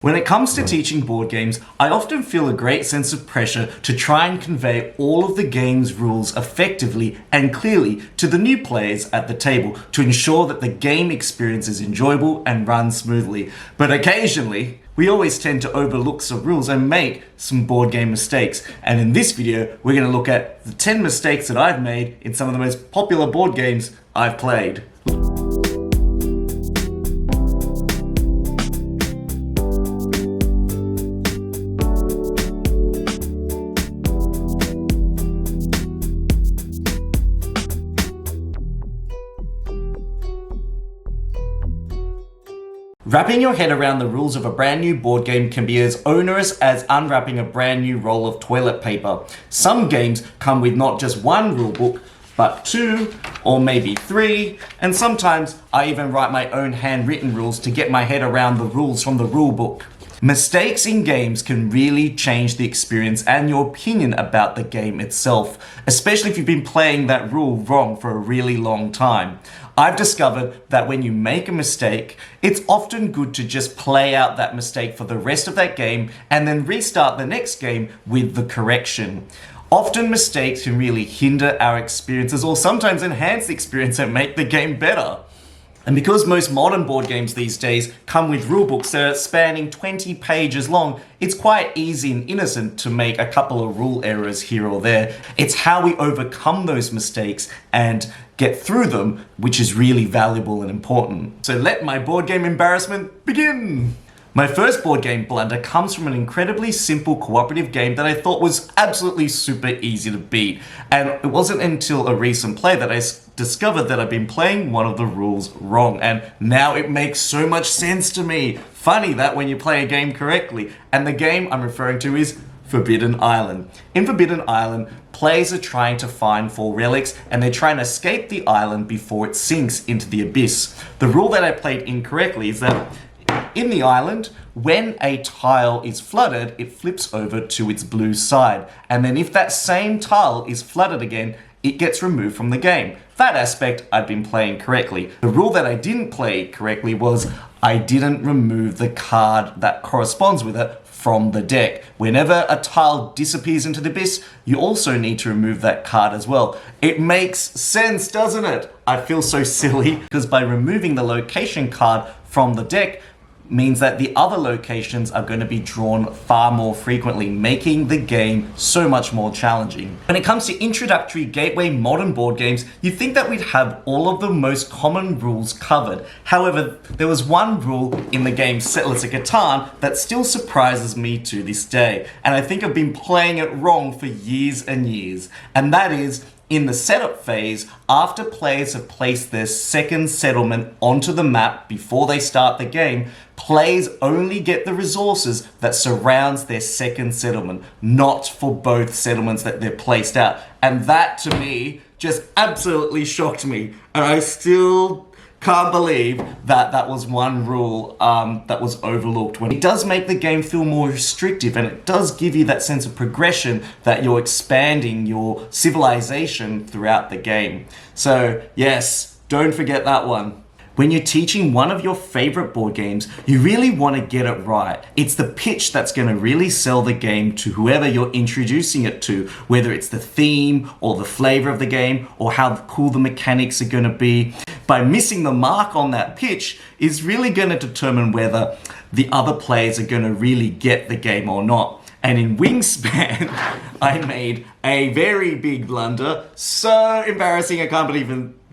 When it comes to teaching board games, I often feel a great sense of pressure to try and convey all of the game's rules effectively and clearly to the new players at the table to ensure that the game experience is enjoyable and runs smoothly. But occasionally, we always tend to overlook some rules and make some board game mistakes. And in this video, we're going to look at the 10 mistakes that I've made in some of the most popular board games I've played. Wrapping your head around the rules of a brand new board game can be as onerous as unwrapping a brand new roll of toilet paper. Some games come with not just one rule book, but 2 or maybe 3, and sometimes I even write my own handwritten rules to get my head around the rules from the rule book. Mistakes in games can really change the experience and your opinion about the game itself, especially if you've been playing that rule wrong for a really long time. I've discovered that when you make a mistake, it's often good to just play out that mistake for the rest of that game and then restart the next game with the correction. Often mistakes can really hinder our experiences or sometimes enhance the experience and make the game better. And because most modern board games these days come with rulebooks that are spanning 20 pages long, it's quite easy and innocent to make a couple of rule errors here or there. It's how we overcome those mistakes and get through them, which is really valuable and important. So let my board game embarrassment begin! My first board game blunder comes from an incredibly simple cooperative game that I thought was absolutely super easy to beat. And it wasn't until a recent play that I discovered that I'd been playing one of the rules wrong. And now it makes so much sense to me. Funny that when you play a game correctly. And the game I'm referring to is Forbidden Island. In Forbidden Island, players are trying to find 4 relics and they're trying to escape the island before it sinks into the abyss. The rule that I played incorrectly is that in the island, when a tile is flooded, it flips over to its blue side. And then if that same tile is flooded again, it gets removed from the game. That aspect I'd been playing correctly. The rule that I didn't play correctly was I didn't remove the card that corresponds with it from the deck. Whenever a tile disappears into the abyss, you also need to remove that card as well. It makes sense, doesn't it? I feel so silly because by removing the location card from the deck means that the other locations are going to be drawn far more frequently, making the game so much more challenging. When it comes to introductory gateway modern board games, you'd think that we'd have all of the most common rules covered. However, there was one rule in the game Settlers of Catan that still surprises me to this day, and I think I've been playing it wrong for years and years, and that is in the setup phase, after players have placed their second settlement onto the map before they start the game, players only get the resources that surrounds their second settlement, not for both settlements that they're placed out. And that, to me, just absolutely shocked me. And I still can't believe that that was one rule that was overlooked. When it does make the game feel more restrictive and it does give you that sense of progression that you're expanding your civilization throughout the game. So yes, don't forget that one. When you're teaching one of your favorite board games, you really want to get it right. It's the pitch that's going to really sell the game to whoever you're introducing it to, whether it's the theme or the flavor of the game or how cool the mechanics are going to be. By missing the mark on that pitch is really going to determine whether the other players are going to really get the game or not. And in Wingspan, I made a very big blunder. So embarrassing, I can't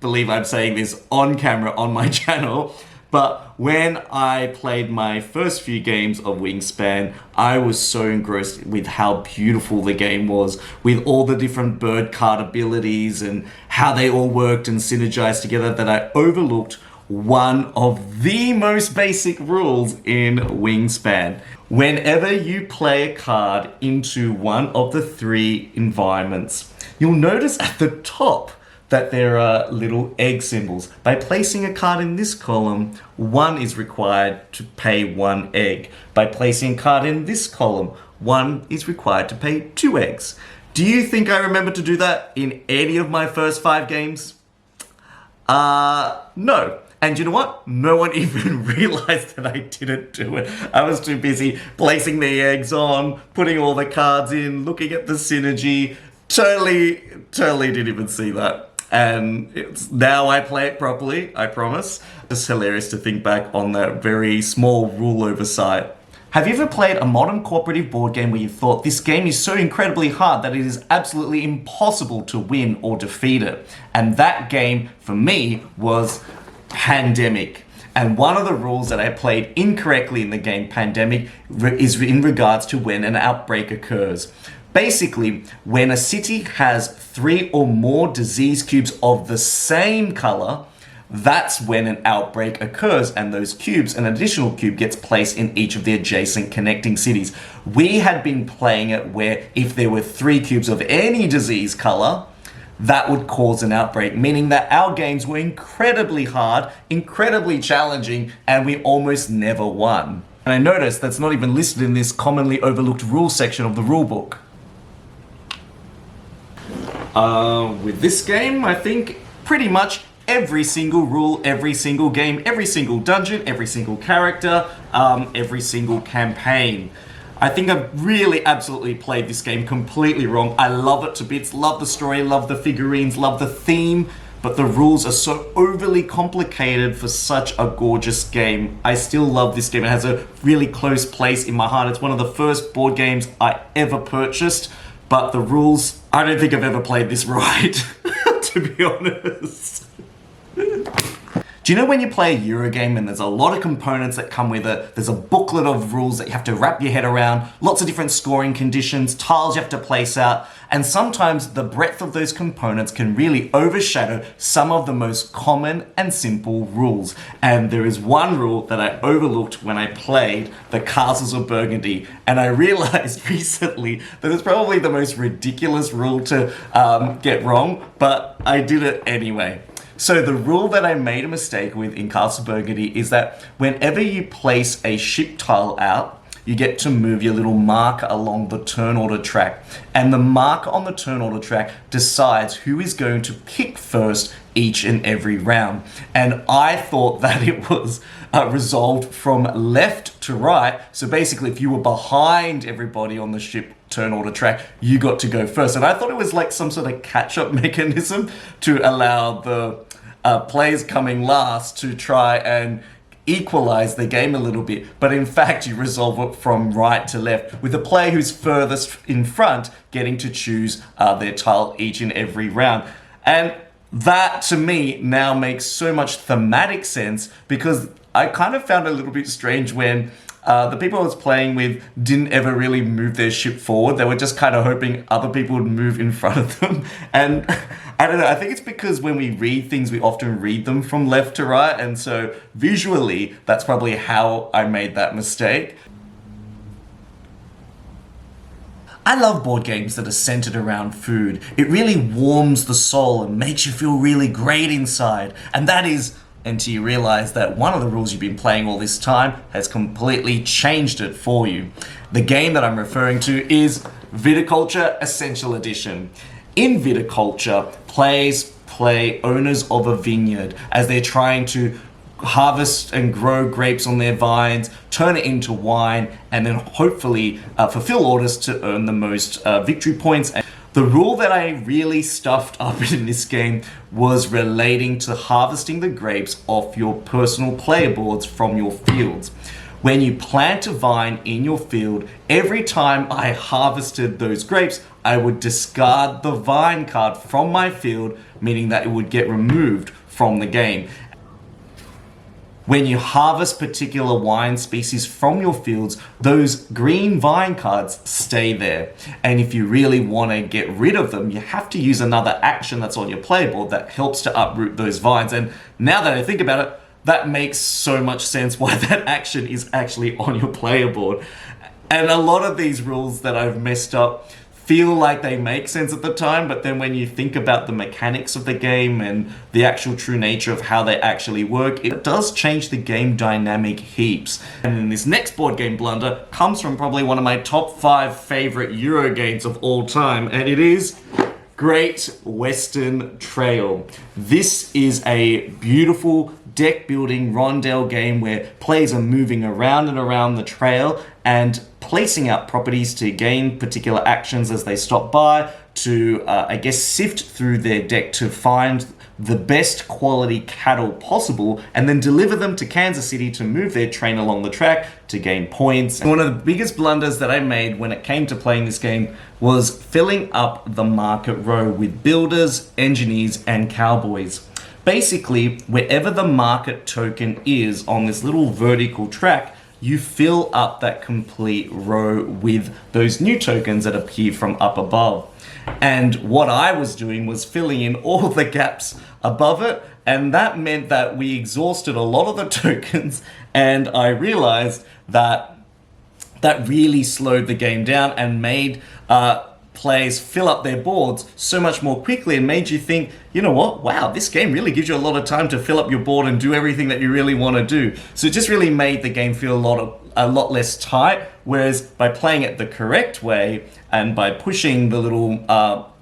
believe I'm saying this on camera on my channel. But when I played my first few games of Wingspan, I was so engrossed with how beautiful the game was, with all the different bird card abilities and how they all worked and synergized together, that I overlooked one of the most basic rules in Wingspan. Whenever you play a card into one of the 3 environments, you'll notice at the top that there are little egg symbols. By placing a card in this column, 1 is required to pay 1 egg. By placing a card in this column, 1 is required to pay 2 eggs. Do you think I remember to do that in any of my first 5 games? No. And you know what? No one even realized that I didn't do it. I was too busy placing the eggs on, putting all the cards in, looking at the synergy. Totally didn't even see that. And now I play it properly, I promise. It's hilarious to think back on that very small rule oversight. Have you ever played a modern cooperative board game where you thought this game is so incredibly hard that it is absolutely impossible to win or defeat it? And that game, for me, was Pandemic. And one of the rules that I played incorrectly in the game Pandemic is in regards to when an outbreak occurs. Basically, when a city has 3 or more disease cubes of the same color, that's when an outbreak occurs, and those cubes, an additional cube gets placed in each of the adjacent connecting cities. We had been playing it where if there were 3 cubes of any disease color, that would cause an outbreak, meaning that our games were incredibly hard, incredibly challenging, and we almost never won. And I noticed that's not even listed in this commonly overlooked rules section of the rulebook. With this game, I think pretty much every single rule, every single game, every single dungeon, every single character, every single campaign. I think I've really absolutely played this game completely wrong. I love it to bits, love the story, love the figurines, love the theme, but the rules are so overly complicated for such a gorgeous game. I still love this game. It has a really close place in my heart. It's one of the first board games I ever purchased, but the rules, I don't think I've ever played this right, to be honest. Do you know when you play a Euro game and there's a lot of components that come with it, there's a booklet of rules that you have to wrap your head around, lots of different scoring conditions, tiles you have to place out, and sometimes the breadth of those components can really overshadow some of the most common and simple rules. And there is one rule that I overlooked when I played the Castles of Burgundy, and I realized recently that it's probably the most ridiculous rule to get wrong, but I did it anyway. So the rule that I made a mistake with in Castle Burgundy is that whenever you place a ship tile out, you get to move your little marker along the turn order track. And the marker on the turn order track decides who is going to pick first each and every round. And I thought that it was resolved from left to right. So basically, if you were behind everybody on the ship turn order track, you got to go first. And I thought it was like some sort of catch-up mechanism to allow the players coming last to try and equalize the game a little bit. But in fact, you resolve it from right to left, with the player who's furthest in front getting to choose their tile each and every round. And that, to me, now makes so much thematic sense, because I kind of found it a little bit strange when the people I was playing with didn't ever really move their ship forward. They were just kind of hoping other people would move in front of them. And I don't know, I think it's because when we read things, we often read them from left to right. And so visually, that's probably how I made that mistake. I love board games that are centered around food. It really warms the soul and makes you feel really great inside. And that is until you realize that one of the rules you've been playing all this time has completely changed it for you. The game that I'm referring to is Viticulture Essential Edition. In Viticulture, players play owners of a vineyard as they're trying to harvest and grow grapes on their vines, turn it into wine, and then hopefully fulfill orders to earn the most victory points. The rule that I really stuffed up in this game was relating to harvesting the grapes off your personal player boards from your fields. When you plant a vine in your field, every time I harvested those grapes, I would discard the vine card from my field, meaning that it would get removed from the game. When you harvest particular wine species from your fields, those green vine cards stay there. And if you really want to get rid of them, you have to use another action that's on your player board that helps to uproot those vines. And now that I think about it, that makes so much sense why that action is actually on your player board. And a lot of these rules that I've messed up feel like they make sense at the time, but then when you think about the mechanics of the game and the actual true nature of how they actually work, it does change the game dynamic heaps. And then this next board game blunder comes from probably one of my top 5 favorite Euro games of all time, and it is Great Western Trail. This is a beautiful deck building rondel game where players are moving around and around the trail and placing out properties to gain particular actions as they stop by, to, I guess, sift through their deck to find the best quality cattle possible and then deliver them to Kansas City to move their train along the track to gain points. One of the biggest blunders that I made when it came to playing this game was filling up the market row with builders, engineers, and cowboys. Basically, wherever the market token is on this little vertical track, you fill up that complete row with those new tokens that appear from up above. And what I was doing was filling in all the gaps above it, and that meant that we exhausted a lot of the tokens, and I realized that that really slowed the game down and made players fill up their boards so much more quickly, and made you think, you know what, wow, this game really gives you a lot of time to fill up your board and do everything that you really want to do. So it just really made the game feel a lot less tight, whereas by playing it the correct way and by pushing the little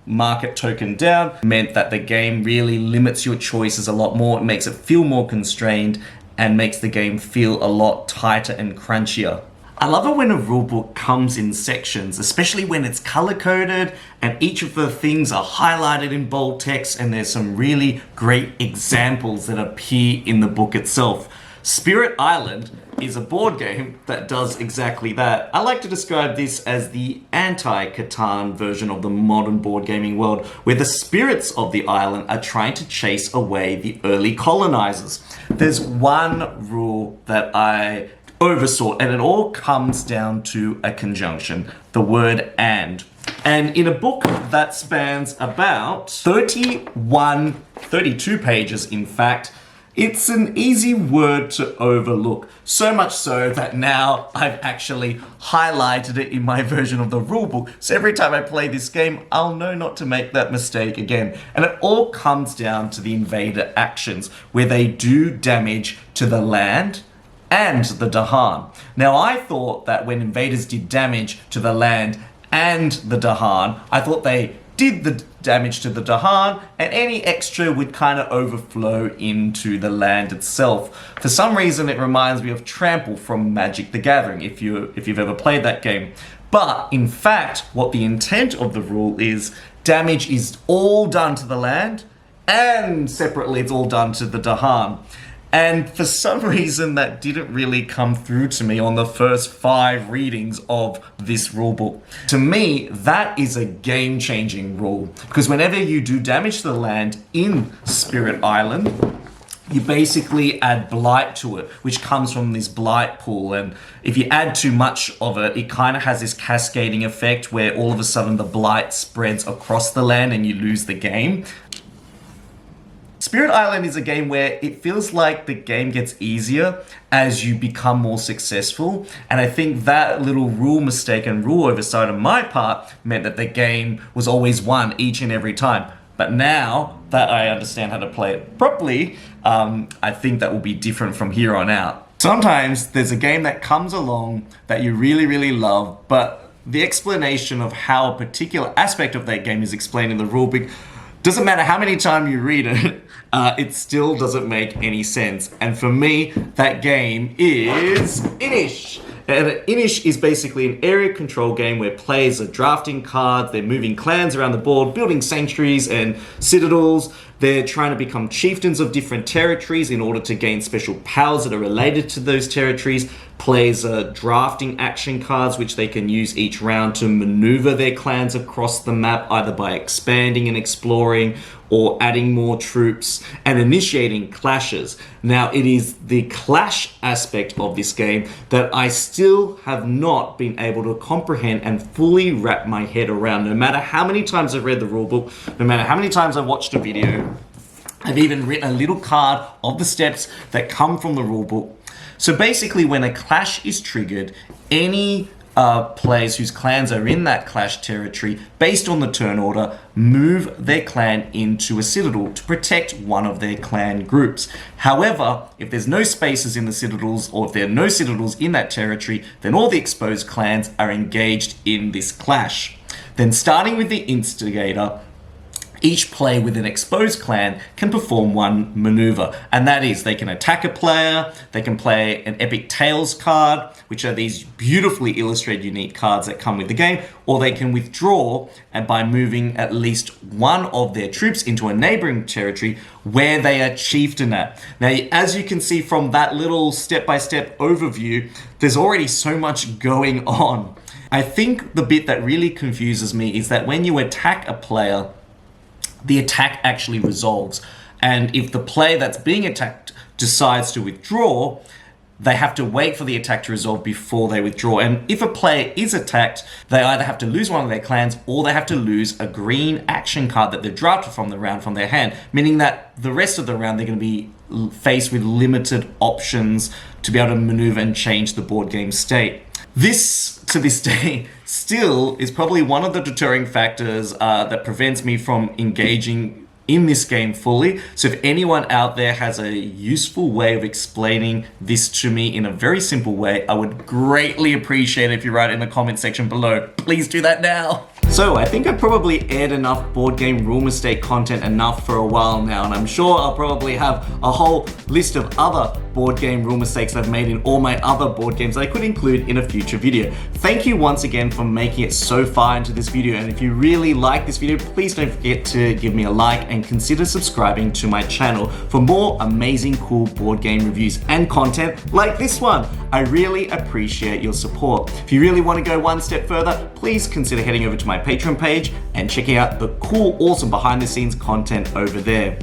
market token down meant that the game really limits your choices a lot more. It makes it feel more constrained and makes the game feel a lot tighter and crunchier. I love it when a rulebook comes in sections, especially when it's color-coded and each of the things are highlighted in bold text, and there's some really great examples that appear in the book itself. Spirit Island is a board game that does exactly that. I like to describe this as the anti-Catan version of the modern board gaming world, where the spirits of the island are trying to chase away the early colonizers. There's one rule that I oversaw, and it all comes down to a conjunction, the word and. And in a book that spans about 32 pages, in fact, it's an easy word to overlook. So much so that now I've actually highlighted it in my version of the rulebook. So every time I play this game, I'll know not to make that mistake again. And it all comes down to the invader actions, where they do damage to the land and the Dahan. Now, I thought that when invaders did damage to the land and the Dahan, I thought they did the damage to the Dahan, and any extra would kind of overflow into the land itself. For some reason, it reminds me of Trample from Magic the Gathering, if you've ever played that game. But in fact, what the intent of the rule is, damage is all done to the land, and separately it's all done to the Dahan. And for some reason, that didn't really come through to me on the first 5 readings of this rulebook. To me, that is a game-changing rule, because whenever you do damage to the land in Spirit Island, you basically add Blight to it, which comes from this Blight pool. And if you add too much of it, it kind of has this cascading effect where all of a sudden the Blight spreads across the land and you lose the game. Spirit Island is a game where it feels like the game gets easier as you become more successful, and I think that little rule mistake and rule oversight on my part meant that the game was always won each and every time. But now that I understand how to play it properly, I think that will be different from here on out. Sometimes there's a game that comes along that you really, really love, but the explanation of how a particular aspect of that game is explained in the rulebook doesn't matter how many times you read it, it still doesn't make any sense. And for me, that game is Inish. And Inish is basically an area control game where players are drafting cards, they're moving clans around the board, building sanctuaries and citadels. They're trying to become chieftains of different territories in order to gain special powers that are related to those territories. Players are drafting action cards which they can use each round to maneuver their clans across the map, either by expanding and exploring or adding more troops and initiating clashes. Now, it is the clash aspect of this game that I still have not been able to comprehend and fully wrap my head around. No matter how many times I've read the rulebook, no matter how many times I've watched a video, I've even written a little card of the steps that come from the rulebook. So basically, when a clash is triggered, any players whose clans are in that clash territory, based on the turn order, move their clan into a citadel to protect one of their clan groups. However, if there's no spaces in the citadels, or if there are no citadels in that territory, then all the exposed clans are engaged in this clash. Then, starting with the instigator, each player with an exposed clan can perform one maneuver, and that is they can attack a player, they can play an Epic Tales card, which are these beautifully illustrated unique cards that come with the game, or they can withdraw and by moving at least one of their troops into a neighboring territory where they are chieftain at. Now, as you can see from that little step-by-step overview, there's already so much going on. I think the bit that really confuses me is that when you attack a player, the attack actually resolves. And if the player that's being attacked decides to withdraw, they have to wait for the attack to resolve before they withdraw. And if a player is attacked, they either have to lose one of their clans or they have to lose a green action card that they've drafted from the round from their hand, meaning that the rest of the round they're going to be faced with limited options to be able to maneuver and change the board game state. This, to this day, still is probably one of the deterring factors that prevents me from engaging in this game fully. So if anyone out there has a useful way of explaining this to me in a very simple way, I would greatly appreciate it if you write it in the comment section below. Please do that now. So I think I've probably aired enough board game rule mistake content enough for a while now, and I'm sure I'll probably have a whole list of other board game rule mistakes I've made in all my other board games that I could include in a future video. Thank you once again for making it so far into this video, and if you really like this video, please don't forget to give me a like and consider subscribing to my channel for more amazing cool board game reviews and content like this one. I really appreciate your support. If you really want to go one step further, please consider heading over to my Patreon page and checking out the cool, awesome behind the scenes content over there.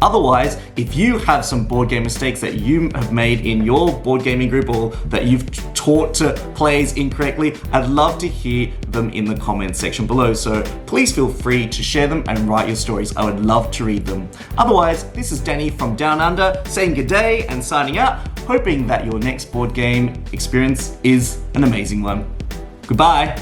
Otherwise, if you have some board game mistakes that you have made in your board gaming group or that you've taught to players incorrectly, I'd love to hear them in the comments section below. So please feel free to share them and write your stories. I would love to read them. Otherwise, this is Danny from Down Under saying good day and signing out, hoping that your next board game experience is an amazing one. Goodbye.